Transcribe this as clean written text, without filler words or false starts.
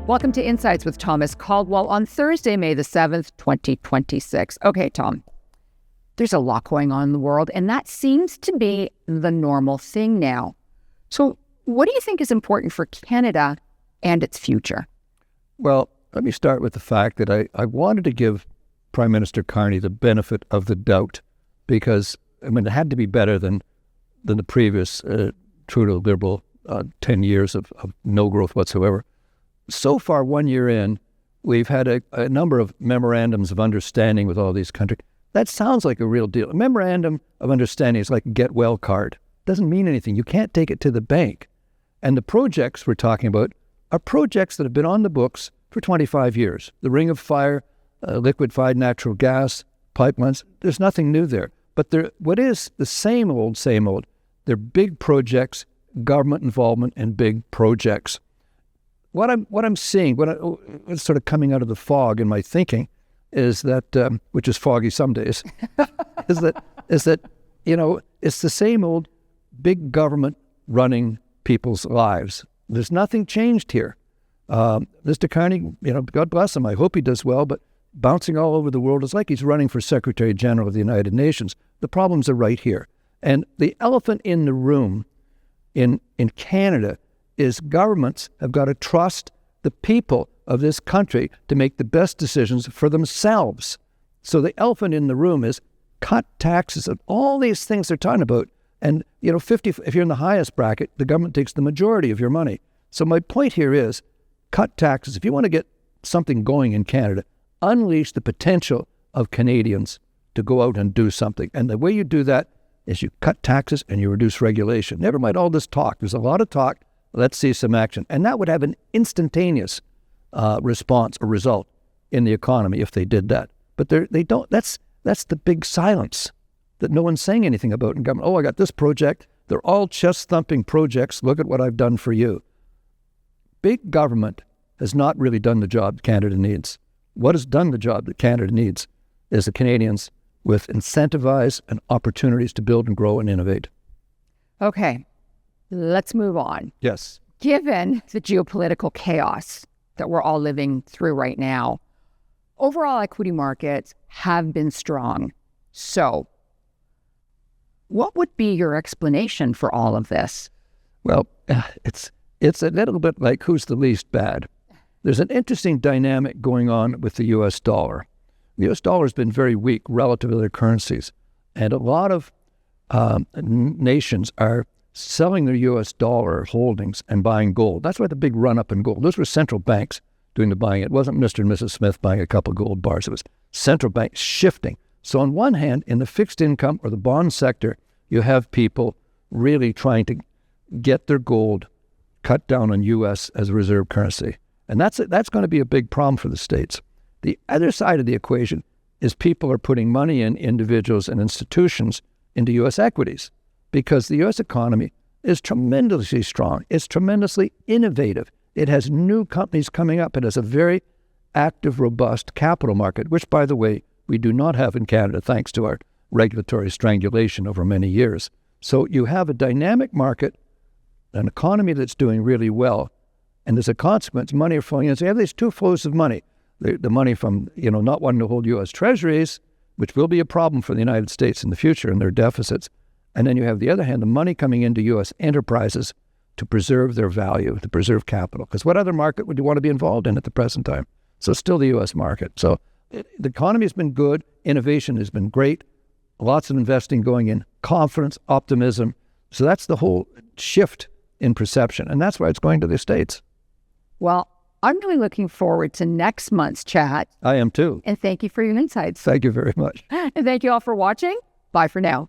Welcome to Insights with Thomas Caldwell on Thursday, May the 7th, 2026. Okay, Tom, there's a lot going on in the world, and that seems to be the normal thing now. So what do you think is important for Canada and its future? Well, let me start with the fact that I wanted to give Prime Minister Carney the benefit of the doubt because, it had to be better than the previous Trudeau Liberal 10 years of no growth whatsoever. So far, 1 year in, we've had a number of memorandums of understanding with all these countries. That sounds like a real deal. A memorandum of understanding is like a get well card. Doesn't mean anything. You can't take it to the bank. And the projects we're talking about are projects that have been on the books for 25 years. The Ring of Fire, liquefied natural gas, pipelines, there's nothing new there. But what is the same old, they're big projects, government involvement in big projects. What I'm seeing, what's sort of coming out of the fog in my thinking is that, which is foggy some days, is that it's the same old big government running people's lives. There's nothing changed here. Mr. Carney, God bless him. I hope he does well, but bouncing all over the world, it's like he's running for Secretary General of the United Nations. The problems are right here. And the elephant in the room in Canada is governments have got to trust the people of this country to make the best decisions for themselves. So the elephant in the room is cut taxes and all these things they're talking about. And, if you're in the highest bracket, the government takes the majority of your money. So my point here is cut taxes. If you want to get something going in Canada, unleash the potential of Canadians to go out and do something. And the way you do that is you cut taxes and you reduce regulation. Never mind all this talk. There's a lot of talk. Let's see some action. And that would have an instantaneous response or result in the economy if they did that. But they don't. That's the big silence that no one's saying anything about in government. Oh, I got this project. They're all chest-thumping projects. Look at what I've done for you. Big government has not really done the job Canada needs. What has done the job that Canada needs is the Canadians with incentivize and opportunities to build and grow and innovate. Okay. Let's move on. Yes. Given the geopolitical chaos that we're all living through right now, overall equity markets have been strong. So what would be your explanation for all of this? Well, it's a little bit like who's the least bad. There's an interesting dynamic going on with the U.S. dollar. The U.S. dollar has been very weak relative to other currencies, and a lot of nations are selling their U.S. dollar holdings and buying gold. That's why the big run-up in gold. Those were central banks doing the buying. It wasn't Mr. and Mrs. Smith buying a couple of gold bars. It was central banks shifting. So on one hand, in the fixed income or the bond sector, you have people really trying to get their gold cut down on U.S. as a reserve currency. And that's going to be a big problem for the States. The other side of the equation is people are putting money in, individuals and institutions, into U.S. equities, because the U.S. economy is tremendously strong. It's tremendously innovative. It has new companies coming up. It has a very active, robust capital market, which, by the way, we do not have in Canada thanks to our regulatory strangulation over many years. So you have a dynamic market, an economy that's doing really well, and as a consequence, money are flowing in. So you have these two flows of money. The money from, not wanting to hold U.S. treasuries, which will be a problem for the United States in the future and their deficits. And then you have the other hand, the money coming into U.S. enterprises to preserve their value, to preserve capital. Because what other market would you want to be involved in at the present time? So still the U.S. market. So the economy has been good. Innovation has been great. Lots of investing going in. Confidence, optimism. So that's the whole shift in perception. And that's why it's going to the States. Well, I'm really looking forward to next month's chat. I am too. And thank you for your insights. Thank you very much. And thank you all for watching. Bye for now.